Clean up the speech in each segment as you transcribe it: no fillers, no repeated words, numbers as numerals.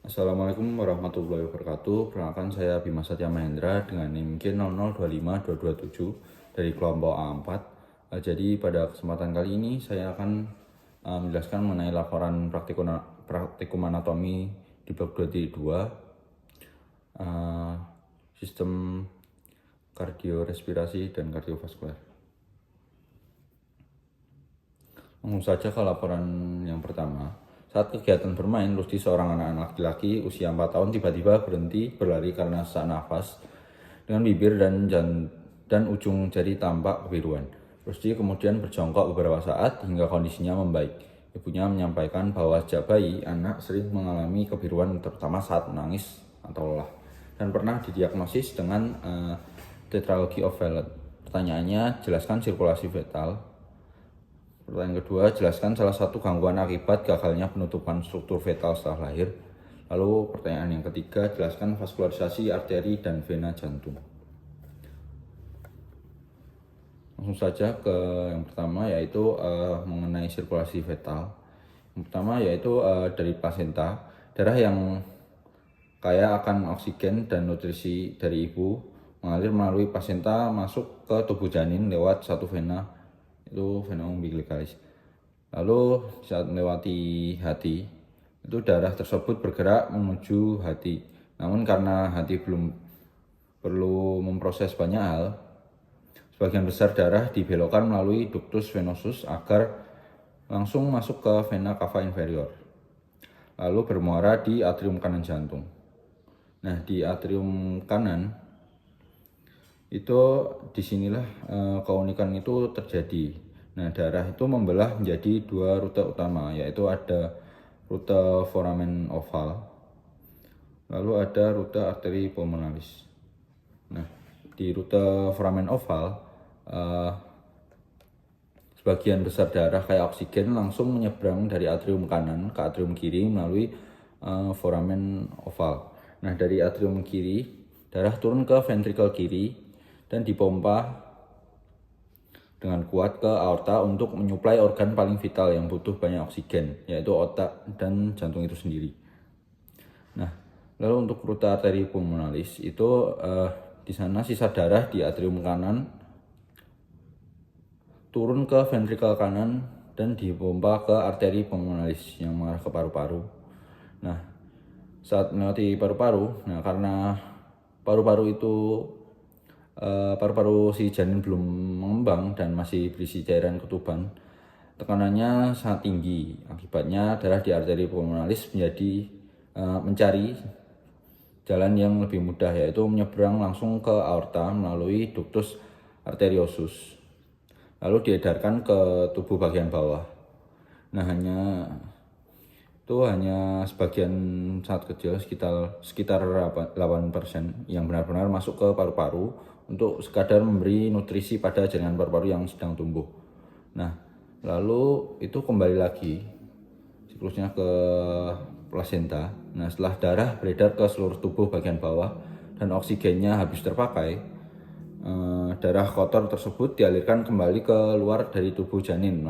Assalamualaikum warahmatullahi wabarakatuh. Perkenalkan saya Bima Satya Mahendra dengan NIM K0025227 dari kelompok A4. Jadi pada kesempatan kali ini saya akan menjelaskan mengenai laporan praktikum anatomi di bab 2 sistem kardiorespirasi dan kardiovaskular. Langsung saja ke laporan yang pertama. Saat kegiatan bermain, Rusdi, seorang anak laki-laki usia 4 tahun, tiba-tiba berhenti berlari karena sesak nafas dengan bibir dan ujung jari tampak kebiruan. Rusdi kemudian berjongkok beberapa saat hingga kondisinya membaik. Ibunya menyampaikan bahwa sejak bayi, anak sering mengalami kebiruan terutama saat menangis atau lelah dan pernah didiagnosis dengan tetralogy of Fallot. Pertanyaannya, jelaskan sirkulasi fetal. Pertanyaan kedua, jelaskan salah satu gangguan akibat gagalnya penutupan struktur fetal setelah lahir. Lalu pertanyaan yang ketiga, jelaskan vaskularisasi arteri dan vena jantung. Langsung saja ke yang pertama, yaitu mengenai sirkulasi fetal. Yang pertama yaitu dari plasenta, darah yang kaya akan oksigen dan nutrisi dari ibu mengalir melalui plasenta masuk ke tubuh janin lewat satu vena, itu vena umbilicalis. Lalu saat melewati hati, itu darah tersebut bergerak menuju hati. Namun karena hati belum perlu memproses banyak hal, sebagian besar darah dibelokkan melalui ductus venosus agar langsung masuk ke vena cava inferior, lalu bermuara di atrium kanan jantung. Nah, di atrium kanan itu disinilah keunikan itu terjadi. Nah, darah itu membelah menjadi dua rute utama, yaitu ada rute foramen oval, lalu ada rute arteri pulmonalis. Nah, di rute foramen oval, sebagian besar darah kayak oksigen langsung menyeberang dari atrium kanan ke atrium kiri melalui foramen oval. Nah, dari atrium kiri, darah turun ke ventrikel kiri dan dipompa dengan kuat ke aorta untuk menyuplai organ paling vital yang butuh banyak oksigen, yaitu otak dan jantung itu sendiri. Nah, lalu untuk rute arteri pulmonalis itu di sana sisa darah di atrium kanan turun ke ventrikel kanan dan dipompa ke arteri pulmonalis yang mengarah ke paru-paru. Nah, saat melewati paru-paru, nah karena paru-paru si janin belum mengembang dan masih berisi cairan ketuban, tekanannya sangat tinggi. Akibatnya darah di arteri pulmonalis mencari jalan yang lebih mudah, yaitu menyeberang langsung ke aorta melalui ductus arteriosus, lalu diedarkan ke tubuh bagian bawah. Nah, hanya sebagian sangat kecil, sekitar 8% yang benar-benar masuk ke paru-paru untuk sekadar memberi nutrisi pada jaringan paru-paru yang sedang tumbuh. Nah, lalu itu kembali lagi siklusnya ke plasenta. Nah, setelah darah beredar ke seluruh tubuh bagian bawah dan oksigennya habis terpakai, darah kotor tersebut dialirkan kembali ke luar dari tubuh janin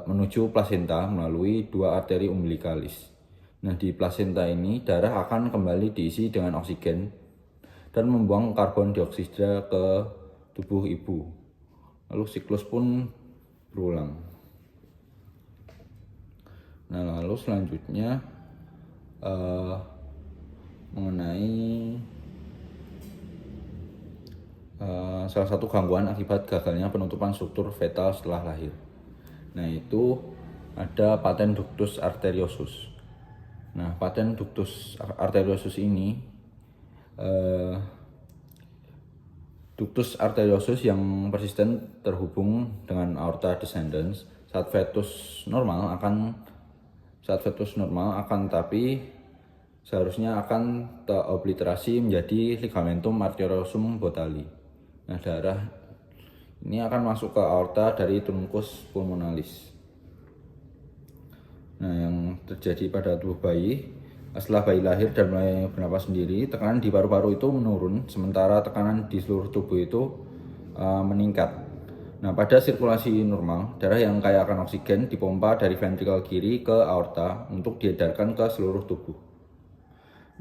menuju plasenta melalui dua arteri umbilicalis. Nah, di plasenta ini darah akan kembali diisi dengan oksigen dan membuang karbon dioksida ke tubuh ibu. Lalu siklus pun berulang. Nah, lalu selanjutnya mengenai salah satu gangguan akibat gagalnya penutupan struktur fetal setelah lahir. Nah, itu ada paten ductus arteriosus. Nah, paten ductus arteriosus ini ductus arteriosus yang persisten terhubung dengan aorta descendens saat fetus normal akan tapi seharusnya akan terobliterasi menjadi ligamentum arteriosum botali. Nah, darah ini akan masuk ke aorta dari truncus pulmonalis. Nah, yang terjadi pada tubuh bayi setelah bayi lahir dan mulai bernapas sendiri, tekanan di paru-paru itu menurun, sementara tekanan di seluruh tubuh itu meningkat. Nah, pada sirkulasi normal, darah yang kaya akan oksigen dipompa dari ventrikel kiri ke aorta untuk diedarkan ke seluruh tubuh.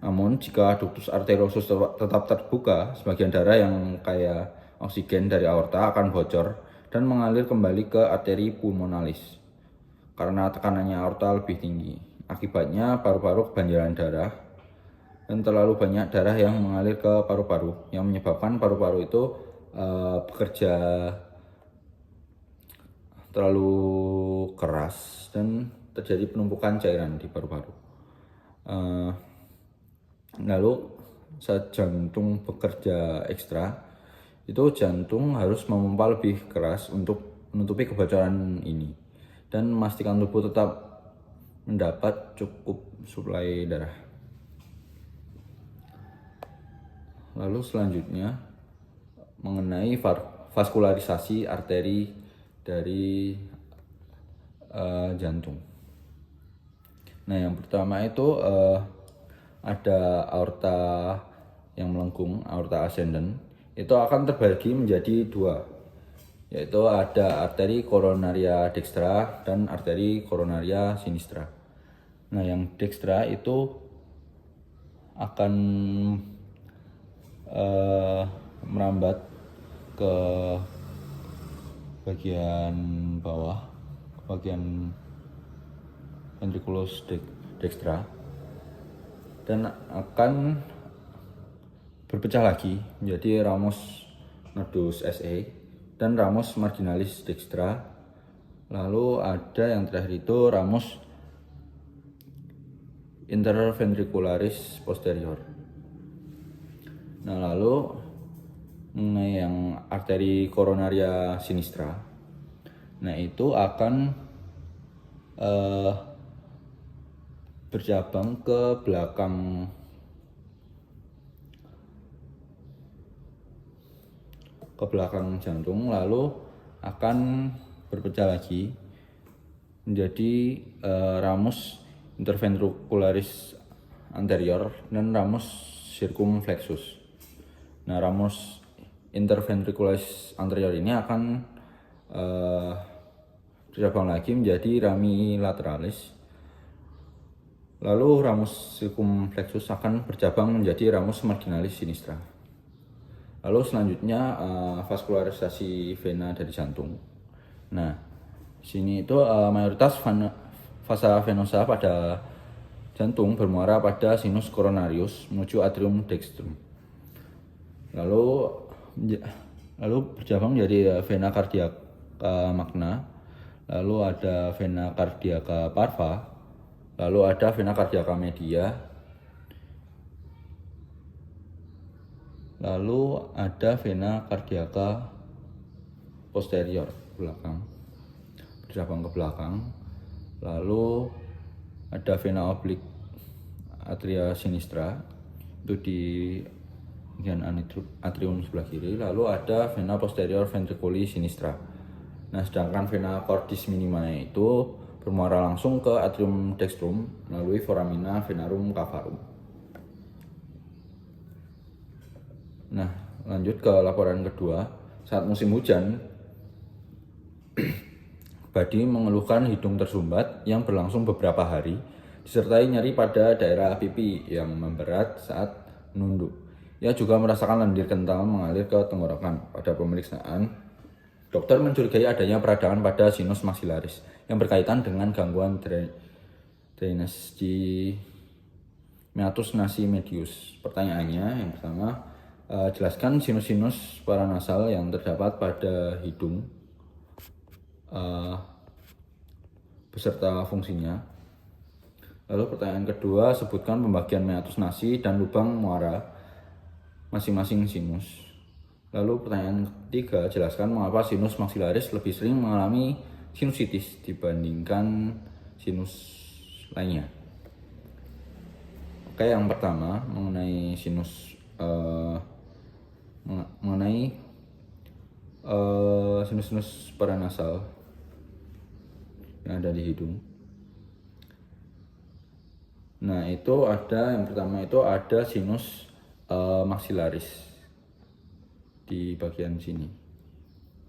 Namun jika ductus arteriosus tetap terbuka, sebagian darah yang kaya oksigen dari aorta akan bocor dan mengalir kembali ke arteri pulmonalis karena tekanannya aorta lebih tinggi. Akibatnya paru-paru kebanjiran darah dan terlalu banyak darah yang mengalir ke paru-paru yang menyebabkan paru-paru itu bekerja terlalu keras dan terjadi penumpukan cairan di paru-paru. Lalu saat jantung bekerja ekstra, itu jantung harus memompa lebih keras untuk menutupi kebocoran ini dan memastikan tubuh tetap mendapat cukup suplai darah. Lalu selanjutnya mengenai vaskularisasi arteri dari jantung. Nah, yang pertama itu ada aorta yang melengkung, aorta ascendens, itu akan terbagi menjadi dua, yaitu ada arteri koronaria dextra dan arteri koronaria sinistra. Nah, yang dextra itu akan merambat ke bagian bawah, ke bagian ventriculus dextra, dan akan berpecah lagi menjadi ramus nodus SE dan ramus marginalis dextra. Lalu ada yang terakhir itu ramus interventricularis posterior. Nah, lalu mengenai yang arteri koronaria sinistra, nah itu akan bercabang ke belakang jantung, lalu akan berpecah lagi menjadi ramus interventricularis anterior dan ramus circumflexus. Nah, ramus interventricularis anterior ini akan bercabang lagi menjadi rami lateralis. Lalu ramus circumflexus akan bercabang menjadi ramus marginalis sinistra. Lalu selanjutnya vaskularisasi vena dari jantung. Nah, sini itu mayoritas vasa venosa pada jantung bermuara pada sinus coronarius menuju atrium dextrum. Lalu bercabang menjadi vena cardiaca magna, lalu ada vena cardiaca parva, lalu ada vena cardiaca media, lalu ada vena cardiaca posterior belakang, bercabang ke belakang, lalu ada vena oblik atria sinistra itu di bagian atrium sebelah kiri, lalu ada vena posterior ventriculi sinistra. Nah, sedangkan vena cordis minima itu bermuara langsung ke atrium dextrum melalui foramina venarum cavarum. Nah, lanjut ke laporan kedua. Saat musim hujan, Badi mengeluhkan hidung tersumbat yang berlangsung beberapa hari, disertai nyeri pada daerah pipi yang memberat saat menunduk. Ia juga merasakan lendir kental mengalir ke tenggorokan. Pada pemeriksaan, dokter mencurigai adanya peradangan pada sinus maxillaris yang berkaitan dengan gangguan drainase di meatus nasi medius. Pertanyaannya yang pertama, jelaskan sinus-sinus paranasal yang terdapat pada hidung beserta fungsinya. Lalu pertanyaan kedua, sebutkan pembagian meatus nasi dan lubang muara masing-masing sinus. Lalu pertanyaan ketiga, jelaskan mengapa sinus maxillaris lebih sering mengalami sinusitis dibandingkan sinus lainnya. Oke, yang pertama mengenai sinus sinus-sinus paranasal yang ada di hidung. Nah, itu ada yang pertama itu ada sinus maxillaris di bagian sini,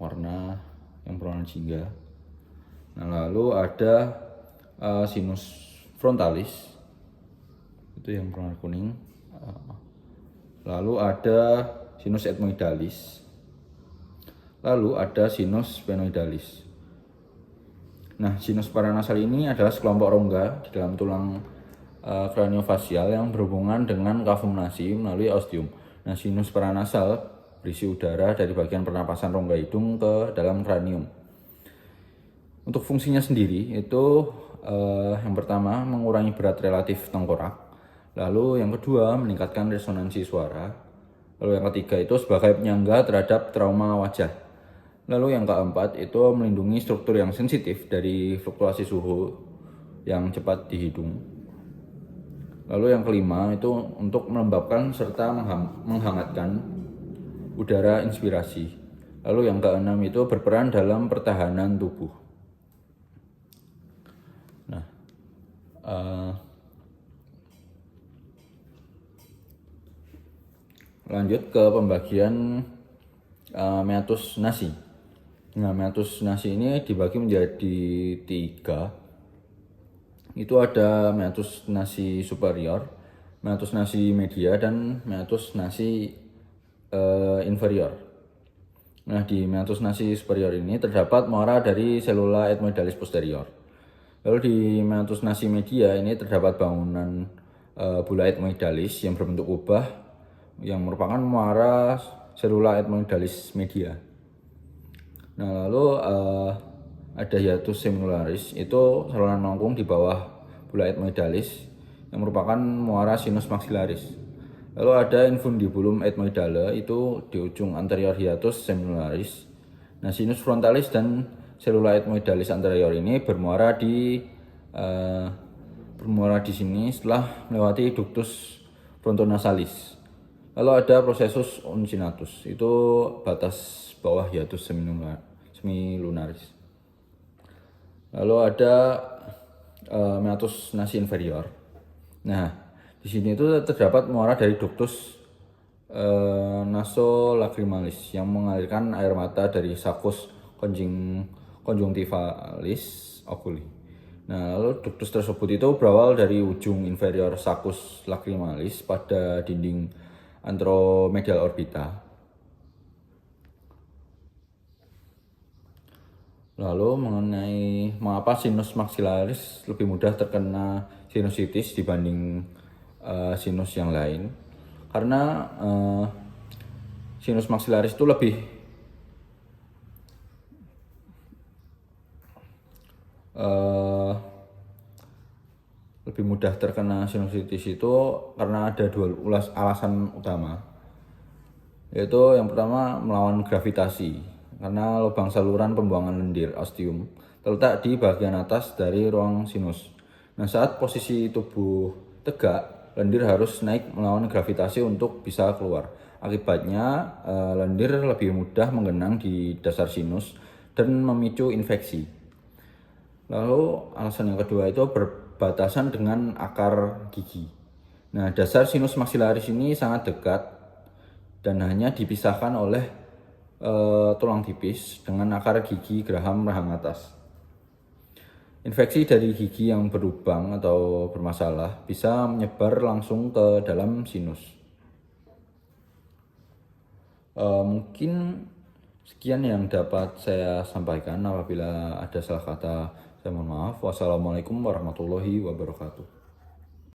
warna yang berwarna jingga. Nah, lalu ada sinus frontalis itu yang berwarna kuning. Lalu ada sinus ethmoidalis, lalu ada sinus sphenoidalis. Nah, sinus paranasal ini adalah sekelompok rongga di dalam tulang kraniofasial yang berhubungan dengan kavum nasi melalui ostium. Nah, sinus paranasal berisi udara dari bagian pernapasan rongga hidung ke dalam kranium. Untuk fungsinya sendiri itu yang pertama mengurangi berat relatif tengkorak, lalu yang kedua meningkatkan resonansi suara, lalu yang ketiga itu sebagai penyangga terhadap trauma wajah, lalu yang keempat itu melindungi struktur yang sensitif dari fluktuasi suhu yang cepat di hidung, lalu yang kelima itu untuk melembabkan serta menghangatkan udara inspirasi, lalu yang keenam itu berperan dalam pertahanan tubuh. Lanjut ke pembagian meatus nasi. Nah, meatus nasi ini dibagi menjadi 3. Itu ada meatus nasi superior, meatus nasi media, dan meatus nasi inferior. Nah, di meatus nasi superior ini terdapat muara dari selula ethmoidalis posterior. Lalu di meatus nasi media ini terdapat bangunan bula ethmoidalis yang berbentuk kubah yang merupakan muara selula ethmoidalis media. Nah, lalu ada hiatus seminularis, itu saluran melengkung di bawah bula ethmoidalis yang merupakan muara sinus maxillaris. Lalu ada infundibulum ethmoidale, itu di ujung anterior hiatus seminularis. Nah, sinus frontalis dan selula ethmoidalis anterior ini bermuara di sini setelah melewati ductus frontonasalis. Lalu ada processus uncinatus, itu batas bawah hiatus semilunaris. Lalu ada meatus nasi inferior. Nah, di sini itu terdapat muara dari ductus nasolacrimalis yang mengalirkan air mata dari saccus conjunctivalis oculi. Nah, lalu ductus tersebut itu berawal dari ujung inferior saccus lacrimalis pada dinding anteromedial orbita. Lalu mengenai mengapa sinus maxillaris lebih mudah terkena sinusitis dibanding sinus yang lain, karena sinus maxillaris itu lebih mudah terkena sinusitis itu karena ada 2 alasan utama, yaitu yang pertama melawan gravitasi, karena lubang saluran pembuangan lendir ostium terletak di bagian atas dari ruang sinus. Nah, saat posisi tubuh tegak, lendir harus naik melawan gravitasi untuk bisa keluar. Akibatnya lendir lebih mudah menggenang di dasar sinus dan memicu infeksi. Lalu alasan yang kedua itu berbatasan dengan akar gigi. Nah, dasar sinus maxillaris ini sangat dekat dan hanya dipisahkan oleh tulang tipis dengan akar gigi geraham rahang atas. Infeksi dari gigi yang berlubang atau bermasalah bisa menyebar langsung ke dalam sinus. Mungkin sekian yang dapat saya sampaikan. Apabila ada salah kata, saya mohon maaf. Wassalamualaikum warahmatullahi wabarakatuh.